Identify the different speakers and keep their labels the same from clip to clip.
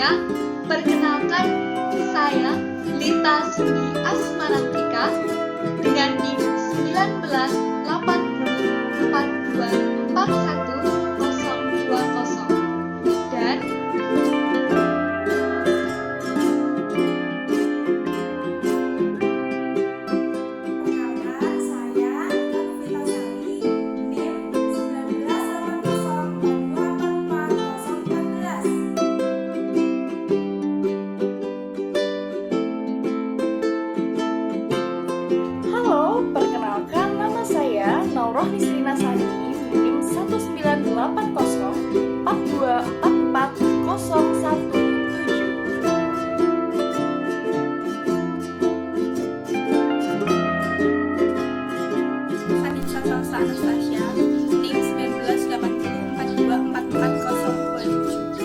Speaker 1: semuanya, perkenalkan saya Lita Sudi Asmarantika dengan NIM 1980424120 dan
Speaker 2: Halo, perkenalkan nama saya Naurah Nisrina Sani, NIM 19840424117.
Speaker 3: Anissa Salsa Anastasia, NIM 19804427.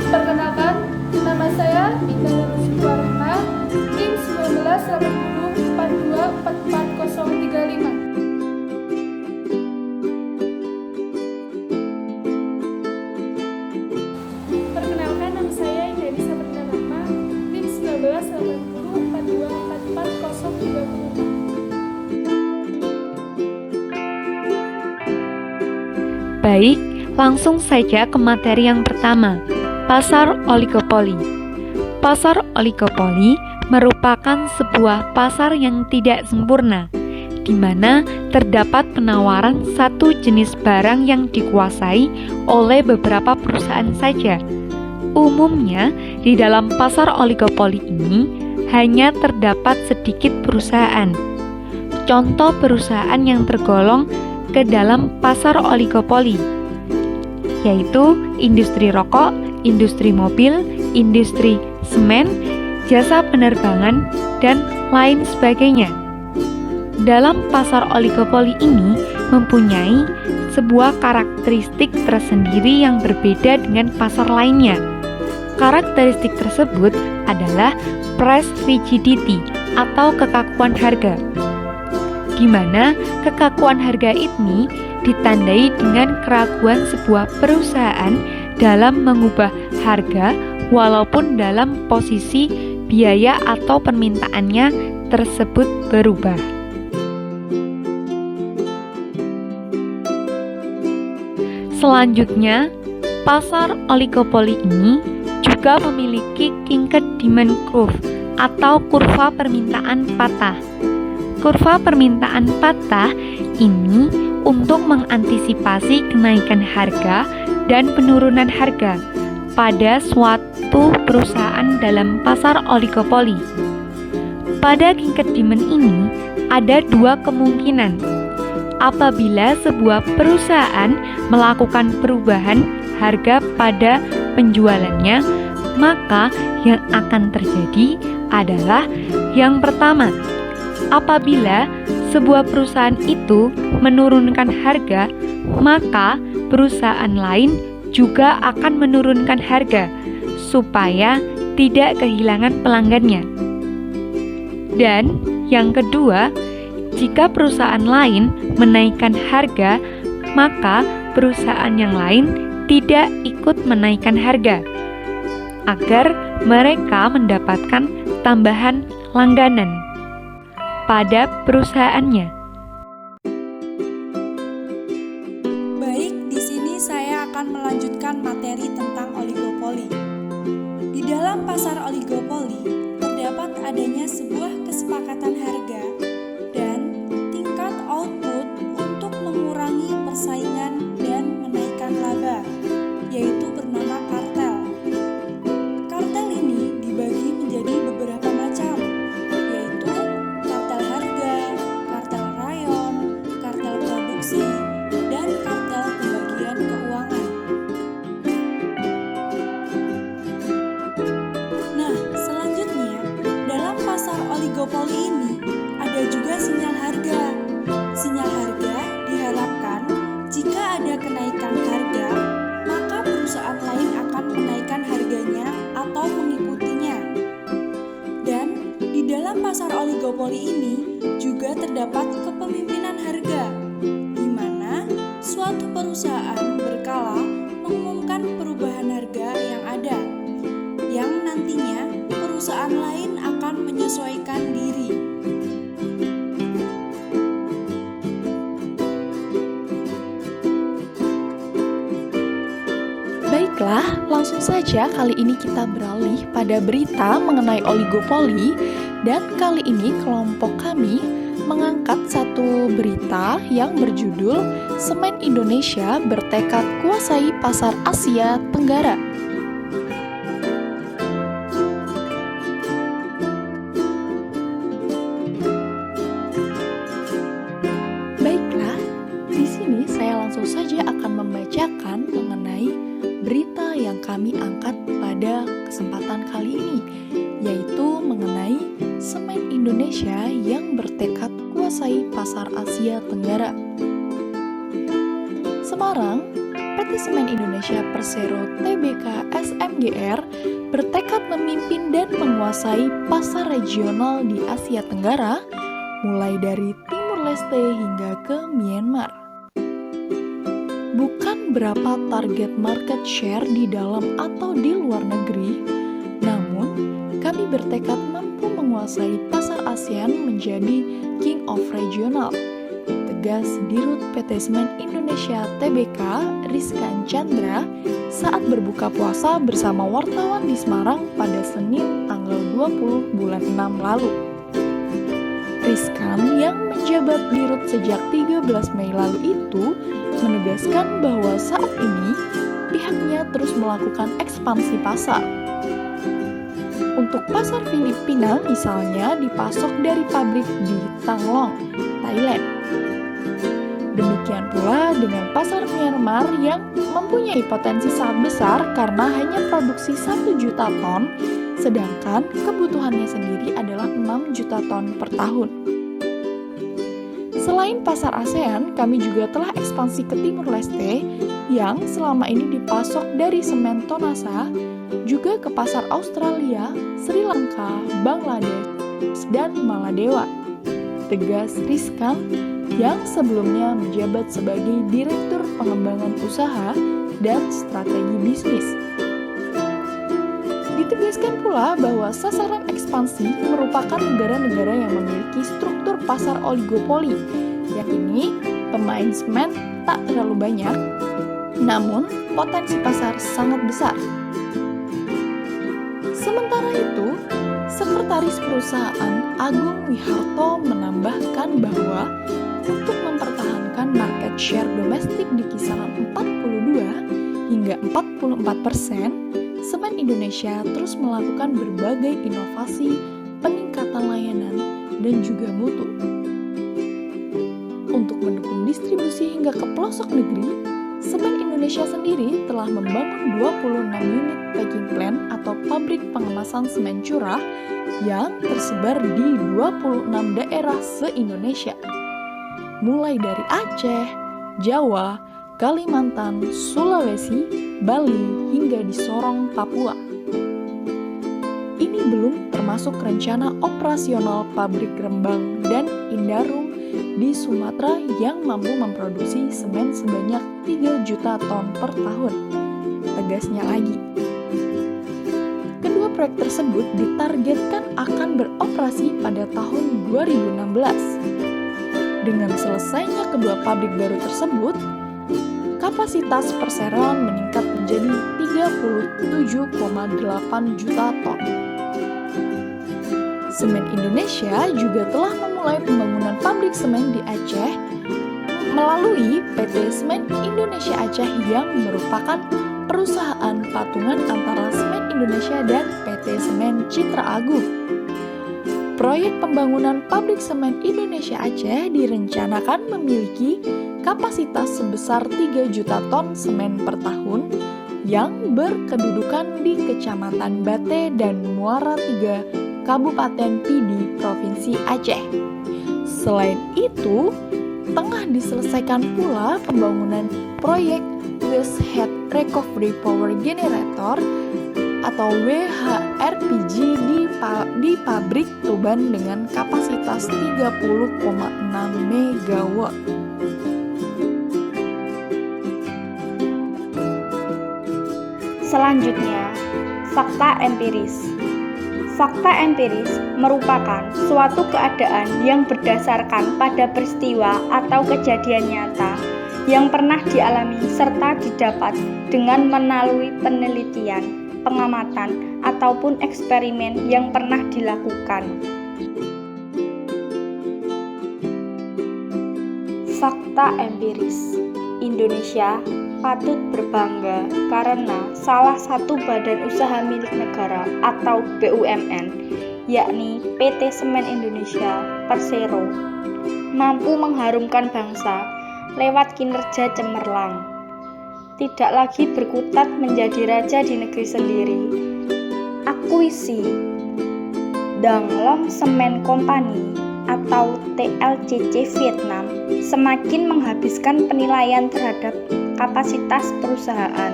Speaker 4: Perkenalkan, nama saya Dinda Suwarna, NIM 198042444035. Perkenalkan, nama saya Indri Sabrina Rahma, NIM 198042444035.
Speaker 5: Baik, langsung saja ke materi yang pertama, pasar oligopoli. Pasar oligopoli merupakan sebuah pasar yang tidak sempurna, di mana terdapat penawaran satu jenis barang yang dikuasai oleh beberapa perusahaan saja. Umumnya, di dalam pasar oligopoli ini hanya terdapat sedikit perusahaan. Contoh perusahaan yang tergolong ke dalam pasar oligopoli yaitu industri rokok, industri mobil, industri semen, jasa penerbangan, dan lain sebagainya. Dalam pasar oligopoli ini mempunyai sebuah karakteristik tersendiri yang berbeda dengan pasar lainnya. Karakteristik tersebut adalah price rigidity atau kekakuan harga, di mana kekakuan harga ini ditandai dengan keraguan sebuah perusahaan dalam mengubah harga walaupun dalam posisi biaya atau permintaannya tersebut berubah. Selanjutnya, pasar oligopoli ini juga memiliki Kinked Demand Curve atau kurva permintaan patah. Kurva permintaan patah ini untuk mengantisipasi kenaikan harga dan penurunan harga pada suatu perusahaan dalam pasar oligopoli. Pada Kinked Demand ini ada dua kemungkinan. Apabila sebuah perusahaan melakukan perubahan harga pada penjualannya, maka yang akan terjadi adalah yang pertama, apabila sebuah perusahaan itu menurunkan harga, maka perusahaan lain juga akan menurunkan harga supaya tidak kehilangan pelanggannya. Dan yang kedua, jika perusahaan lain menaikkan harga, maka perusahaan yang lain tidak ikut menaikkan harga agar mereka mendapatkan tambahan langganan pada perusahaannya.
Speaker 6: Baik, di sini saya akan melanjutkan materi tentang oligopoli. Di dalam pasar oligopoli, terdapat adanya sebuah kesepakatan harga dan tingkat output untuk mengurangi persaingan dan menaikkan laba, yaitu bernama kartel. Kartel ini dibagi menjadi beberapa macam, yaitu kartel harga, kartel rayon, kartel produksi, dan kartel pembagian keuangan. Nah, selanjutnya, dalam pasar oligopoli ini ada juga sinyal harga. Sinyal harga diharapkan jika ada kenaikan harga, maka perusahaan lain akan menaikkan harganya atau mengikutinya. Dan di dalam pasar oligopoli ini juga terdapat kepemimpinan harga, di mana suatu perusahaan berkala mengumumkan perubahan harga yang ada, yang nantinya perusahaan lain akan menyesuaikan diri.
Speaker 2: Baiklah, langsung saja kali ini kita beralih pada berita mengenai oligopoli, dan kali ini kelompok kami mengangkat satu berita yang berjudul Semen Indonesia bertekad kuasai pasar Asia Tenggara. Baiklah, di sini saya langsung saja akan membacakan mengenai berita yang kami angkat pada kesempatan kali ini, yaitu mengenai Semen Indonesia yang bertekad kuasai pasar Asia Tenggara. Semarang, PT Semen Indonesia Persero Tbk SMGR bertekad memimpin dan menguasai pasar regional di Asia Tenggara, mulai dari Timur Leste hingga ke Myanmar. Bukan berapa target market share di dalam atau di luar negeri, namun kami bertekad mampu menguasai pasar ASEAN menjadi King of Regional, tegas Dirut PT Semen Indonesia Tbk Rizkan Chandra saat berbuka puasa bersama wartawan di Semarang pada Senin tanggal 20 bulan 6 lalu. Rizkan yang menjabat Dirut sejak 13 Mei lalu itu menegaskan bahwa saat ini pihaknya terus melakukan ekspansi pasar. Untuk pasar Filipina misalnya dipasok dari pabrik di Tanglong, Thailand. Demikian pula dengan pasar Myanmar yang mempunyai potensi sangat besar karena hanya produksi 1 juta ton, sedangkan kebutuhannya sendiri adalah 6 juta ton per tahun. Selain pasar ASEAN, kami juga telah ekspansi ke Timur Leste yang selama ini dipasok dari semen Tonasa, juga ke pasar Australia, Sri Lanka, Bangladesh, dan Maladewa. Tegas Rizkan yang sebelumnya menjabat sebagai Direktur Pengembangan Usaha dan Strategi Bisnis. Ditegaskan pula bahwa sasaran ekspansi merupakan negara-negara yang memiliki struktur pasar oligopoli, yakni pemain semen tak terlalu banyak, namun potensi pasar sangat besar. Sementara itu, Sekretaris Perusahaan Agung Wiharto menambahkan bahwa untuk mempertahankan market share domestik di kisaran 42 hingga 44%, Semen Indonesia terus melakukan berbagai inovasi, peningkatan layanan, dan juga mutu. Untuk mendukung distribusi hingga ke pelosok negeri, Semen Indonesia sendiri telah membangun 26 unit packing plant atau pabrik pengemasan semen curah yang tersebar di 26 daerah se-Indonesia, mulai dari Aceh, Jawa, Kalimantan, Sulawesi, Bali, hingga di Sorong, Papua. Ini belum termasuk rencana operasional pabrik Rembang dan Indarung di Sumatera yang mampu memproduksi semen sebanyak 3 juta ton per tahun. Tegasnya lagi, kedua proyek tersebut ditargetkan akan beroperasi pada tahun 2016. Dengan selesainya kedua pabrik baru tersebut, kapasitas perseroan meningkat menjadi 37,8 juta ton. Semen Indonesia juga telah memulai pembangunan pabrik semen di Aceh melalui PT Semen Indonesia Aceh yang merupakan perusahaan patungan antara Semen Indonesia dan PT Semen Citra Agung. Proyek pembangunan pabrik semen Indonesia Aceh direncanakan memiliki kapasitas sebesar 3 juta ton semen per tahun yang berkedudukan di Kecamatan Bate dan Muara III, Kabupaten Pidi, Provinsi Aceh. Selain itu, tengah diselesaikan pula pembangunan proyek Waste Heat Recovery Power Generator atau WHRPG di pabrik Tuban dengan kapasitas 30,6 MW.
Speaker 7: Selanjutnya, fakta empiris. Fakta empiris merupakan suatu keadaan yang berdasarkan pada peristiwa atau kejadian nyata yang pernah dialami serta didapat dengan melalui penelitian, pengamatan, ataupun eksperimen yang pernah dilakukan. Fakta empiris. Indonesia patut berbangga karena salah satu badan usaha milik negara atau BUMN, yakni PT Semen Indonesia Persero, mampu mengharumkan bangsa lewat kinerja cemerlang. Tidak lagi berkutat menjadi raja di negeri sendiri. Akuisi Danglong Cement Company atau TLCC Vietnam semakin menghabiskan penilaian terhadap kapasitas perusahaan.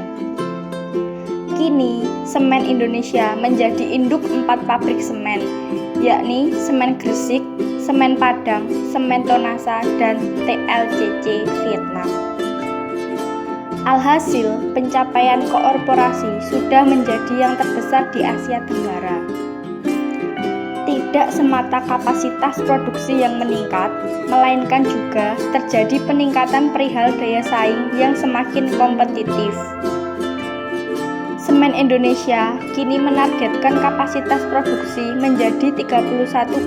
Speaker 7: Kini, Semen Indonesia menjadi induk 4 pabrik semen, yakni Semen Gresik, Semen Padang, Semen Tonasa, dan TLCC Vietnam. Alhasil, pencapaian korporasi sudah menjadi yang terbesar di Asia Tenggara. Tidak semata kapasitas produksi yang meningkat, melainkan juga terjadi peningkatan perihal daya saing yang semakin kompetitif. Semen Indonesia kini menargetkan kapasitas produksi menjadi 31,8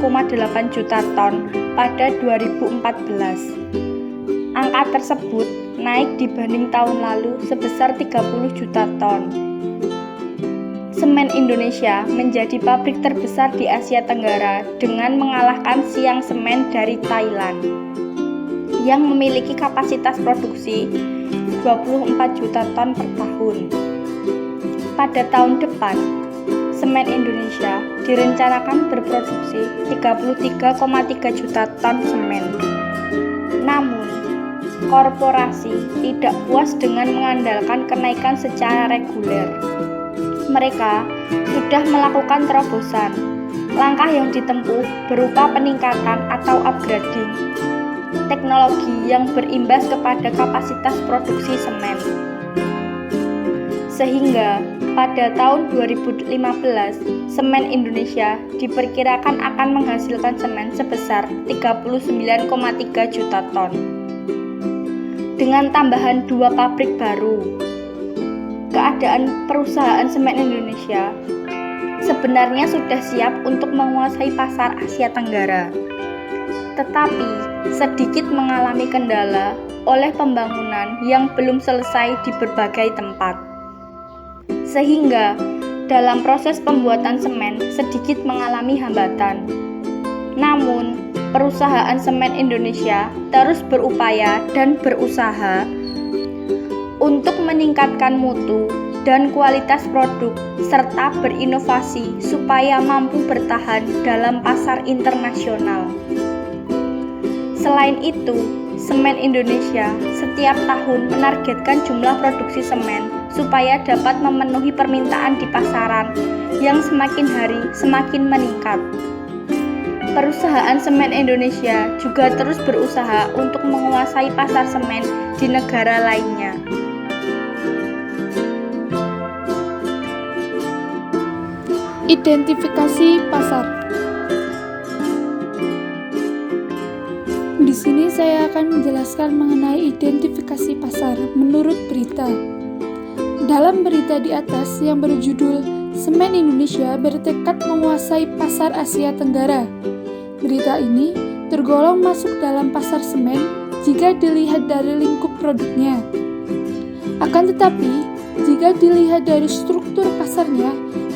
Speaker 7: juta ton pada 2014. Angka tersebut naik dibanding tahun lalu sebesar 30 juta ton. Semen Indonesia menjadi pabrik terbesar di Asia Tenggara dengan mengalahkan Siang Semen dari Thailand yang memiliki kapasitas produksi 24 juta ton per tahun. Pada tahun depan, Semen Indonesia direncanakan berproduksi 33,3 juta ton semen. Namun, korporasi tidak puas dengan mengandalkan kenaikan secara reguler. Mereka sudah melakukan terobosan. Langkah yang ditempuh berupa peningkatan atau upgrading teknologi yang berimbas kepada kapasitas produksi semen. Sehingga pada tahun 2015, Semen Indonesia diperkirakan akan menghasilkan semen sebesar 39,3 juta ton. Dengan tambahan 2 pabrik baru, keadaan perusahaan Semen Indonesia sebenarnya sudah siap untuk menguasai pasar Asia Tenggara. Tetapi sedikit mengalami kendala oleh pembangunan yang belum selesai di berbagai tempat. Sehingga dalam proses pembuatan semen sedikit mengalami hambatan. Namun, perusahaan Semen Indonesia terus berupaya dan berusaha untuk meningkatkan mutu dan kualitas produk serta berinovasi supaya mampu bertahan dalam pasar internasional. Selain itu, Semen Indonesia setiap tahun menargetkan jumlah produksi semen supaya dapat memenuhi permintaan di pasaran yang semakin hari semakin meningkat. Perusahaan Semen Indonesia juga terus berusaha untuk menguasai pasar semen di negara lainnya.
Speaker 4: Identifikasi pasar. Di sini saya akan menjelaskan mengenai identifikasi pasar menurut berita. Dalam berita di atas yang berjudul Semen Indonesia bertekad menguasai pasar Asia Tenggara. Berita ini tergolong masuk dalam pasar semen jika dilihat dari lingkup produknya. Akan tetapi, jika dilihat dari struktur pasarnya,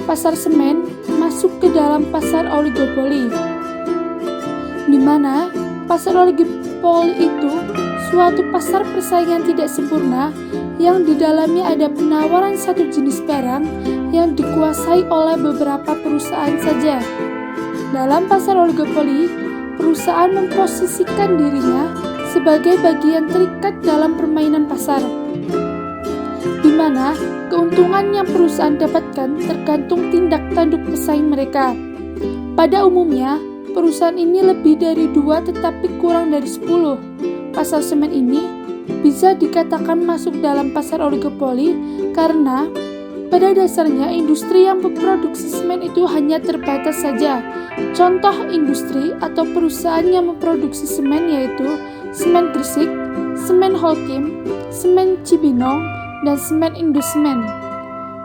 Speaker 4: pasar semen masuk ke dalam pasar oligopoli, di mana pasar oligopoli itu suatu pasar persaingan tidak sempurna yang di dalamnya ada penawaran satu jenis barang yang dikuasai oleh beberapa perusahaan saja. Dalam pasar oligopoli, perusahaan memposisikan dirinya sebagai bagian terikat dalam permainan pasar, di mana keuntungan yang perusahaan dapatkan tergantung tindak tanduk pesaing mereka. Pada umumnya, perusahaan ini lebih dari 2 tetapi kurang dari 10. Pasar semen ini bisa dikatakan masuk dalam pasar oligopoli karena pada dasarnya industri yang memproduksi semen itu hanya terbatas saja. Contoh industri atau perusahaan yang memproduksi semen yaitu Semen Gresik, Semen Holcim, Semen Cibinong, dan Semen Indosemen.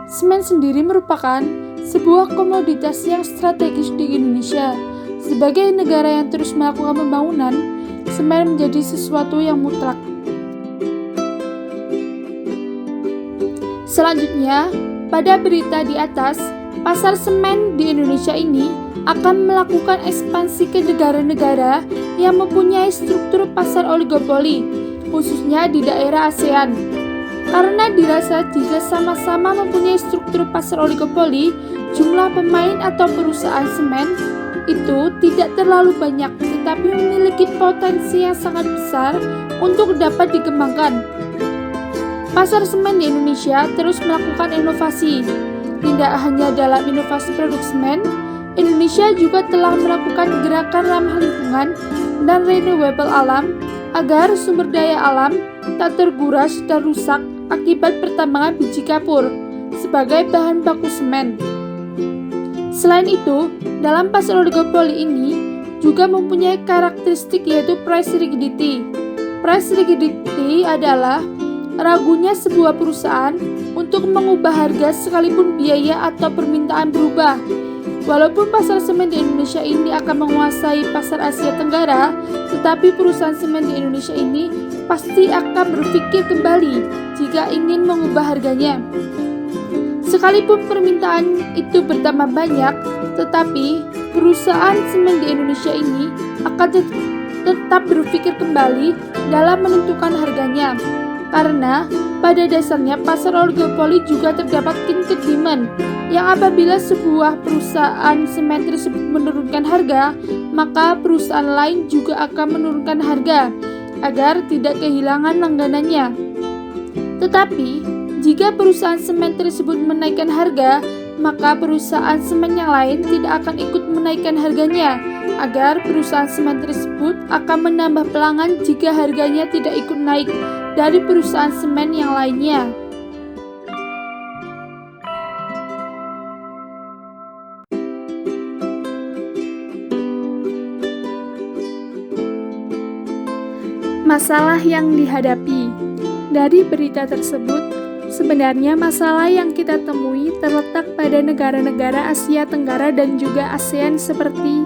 Speaker 4: Semen sendiri merupakan sebuah komoditas yang strategis di Indonesia. Sebagai negara yang terus melakukan pembangunan, semen menjadi sesuatu yang mutlak. Selanjutnya, pada berita di atas, pasar semen di Indonesia ini akan melakukan ekspansi ke negara-negara yang mempunyai struktur pasar oligopoli, khususnya di daerah ASEAN. Karena dirasa jika sama-sama mempunyai struktur pasar oligopoli, jumlah pemain atau perusahaan semen itu tidak terlalu banyak, tetapi memiliki potensi yang sangat besar untuk dapat dikembangkan. Pasar semen di Indonesia terus melakukan inovasi. Tidak hanya dalam inovasi produk semen, Indonesia juga telah melakukan gerakan ramah lingkungan dan renewable alam agar sumber daya alam tak terguras dan rusak akibat pertambangan biji kapur sebagai bahan baku semen. Selain itu, dalam pasar oligopoli ini juga mempunyai karakteristik yaitu price rigidity. Price rigidity adalah ragunya sebuah perusahaan untuk mengubah harga sekalipun biaya atau permintaan berubah. Walaupun pasar semen di Indonesia ini akan menguasai pasar Asia Tenggara, tetapi perusahaan semen di Indonesia ini pasti akan berpikir kembali jika ingin mengubah harganya. Sekalipun permintaan itu bertambah banyak, tetapi perusahaan semen di Indonesia ini akan tetap berpikir kembali dalam menentukan harganya. Karena pada dasarnya pasar oligopoli juga terdapat market demand, yang apabila sebuah perusahaan semen tersebut menurunkan harga, maka perusahaan lain juga akan menurunkan harga agar tidak kehilangan langganannya. Tetapi jika perusahaan semen tersebut menaikkan harga, maka perusahaan semen yang lain tidak akan ikut menaikkan harganya, agar perusahaan semen tersebut akan menambah pelanggan jika harganya tidak ikut naik dari perusahaan semen yang lainnya. Masalah yang dihadapi dari berita tersebut, sebenarnya masalah yang kita temui terletak pada negara-negara Asia Tenggara dan juga ASEAN seperti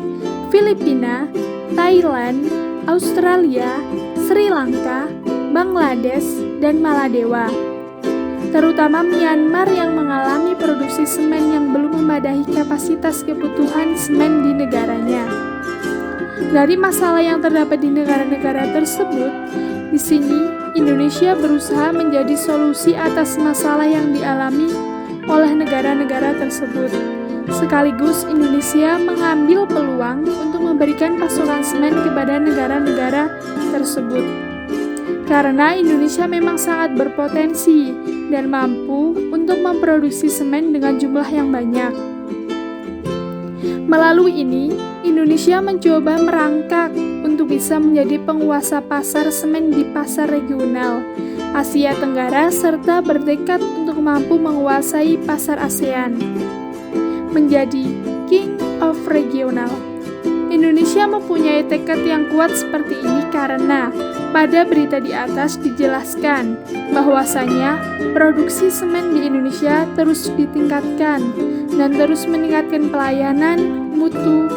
Speaker 4: Filipina, Thailand, Australia, Sri Lanka, Bangladesh, dan Maladewa. Terutama Myanmar yang mengalami produksi semen yang belum memadai kapasitas kebutuhan semen di negaranya. Dari masalah yang terdapat di negara-negara tersebut, di sini Indonesia berusaha menjadi solusi atas masalah yang dialami oleh negara-negara tersebut. Sekaligus Indonesia mengambil peluang untuk memberikan pasokan semen kepada negara-negara tersebut. Karena Indonesia memang sangat berpotensi dan mampu untuk memproduksi semen dengan jumlah yang banyak. Melalui ini, Indonesia mencoba merangkak untuk bisa menjadi penguasa pasar semen di pasar regional Asia Tenggara serta bertekad untuk mampu menguasai pasar ASEAN, menjadi King of Regional. Indonesia mempunyai tekad yang kuat seperti ini karena pada berita di atas dijelaskan bahwasanya produksi semen di Indonesia terus ditingkatkan dan terus meningkatkan pelayanan, mutu,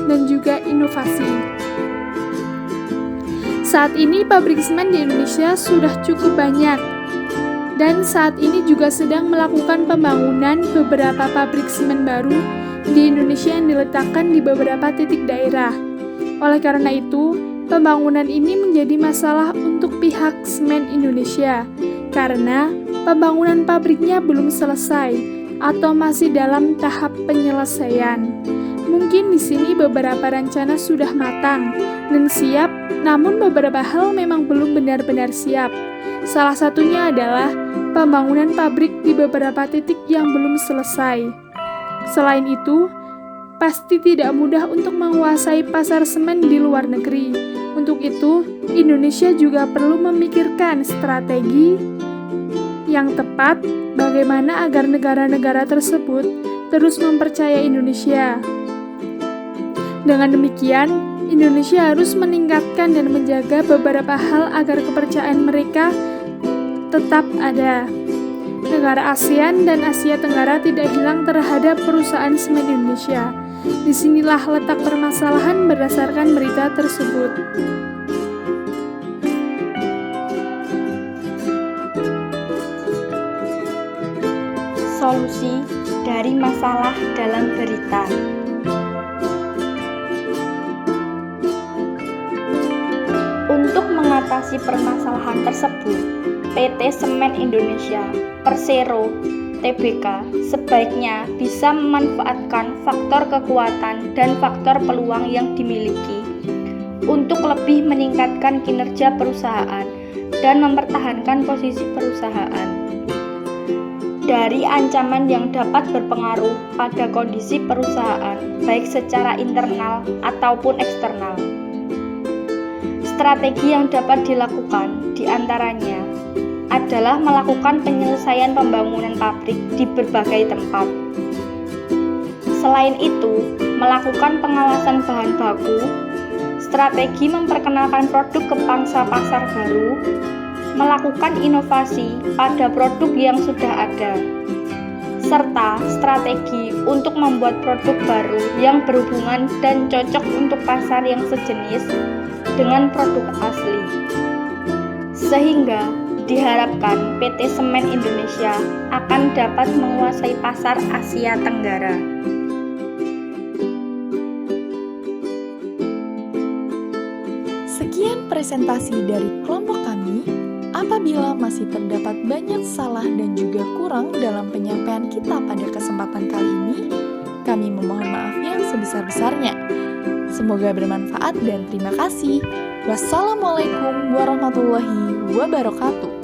Speaker 4: dan juga inovasi. Saat ini pabrik semen di Indonesia sudah cukup banyak dan saat ini juga sedang melakukan pembangunan beberapa pabrik semen baru di Indonesia yang diletakkan di beberapa titik daerah. Oleh karena itu, pembangunan ini menjadi masalah untuk pihak semen Indonesia karena pembangunan pabriknya belum selesai atau masih dalam tahap penyelesaian. Mungkin di sini beberapa rencana sudah matang dan siap, namun beberapa hal memang belum benar-benar siap. Salah satunya adalah pembangunan pabrik di beberapa titik yang belum selesai. Selain itu, pasti tidak mudah untuk menguasai pasar semen di luar negeri. Untuk itu, Indonesia juga perlu memikirkan strategi yang tepat bagaimana agar negara-negara tersebut terus mempercayai Indonesia. Dengan demikian, Indonesia harus meningkatkan dan menjaga beberapa hal agar kepercayaan mereka tetap ada. Negara ASEAN dan Asia Tenggara tidak hilang terhadap perusahaan semen Indonesia. Disinilah letak permasalahan berdasarkan berita tersebut.
Speaker 7: Solusi dari masalah dalam berita. Untuk mengatasi permasalahan tersebut, PT Semen Indonesia, Persero, Tbk sebaiknya bisa memanfaatkan faktor kekuatan dan faktor peluang yang dimiliki untuk lebih meningkatkan kinerja perusahaan dan mempertahankan posisi perusahaan dari ancaman yang dapat berpengaruh pada kondisi perusahaan, baik secara internal ataupun eksternal. Strategi yang dapat dilakukan diantaranya adalah melakukan penyelesaian pembangunan pabrik di berbagai tempat. Selain itu, melakukan pengawasan bahan baku, strategi memperkenalkan produk ke pangsa pasar baru, melakukan inovasi pada produk yang sudah ada, serta strategi untuk membuat produk baru yang berhubungan dan cocok untuk pasar yang sejenis dengan produk asli. Sehingga diharapkan PT Semen Indonesia akan dapat menguasai pasar Asia Tenggara.
Speaker 2: Sekian presentasi dari kelompok kami. Apabila masih terdapat banyak salah dan juga kurang dalam penyampaian kita pada kesempatan kali ini, kami memohon maaf yang sebesar-besarnya. Semoga bermanfaat dan terima kasih. Wassalamualaikum warahmatullahi wabarakatuh.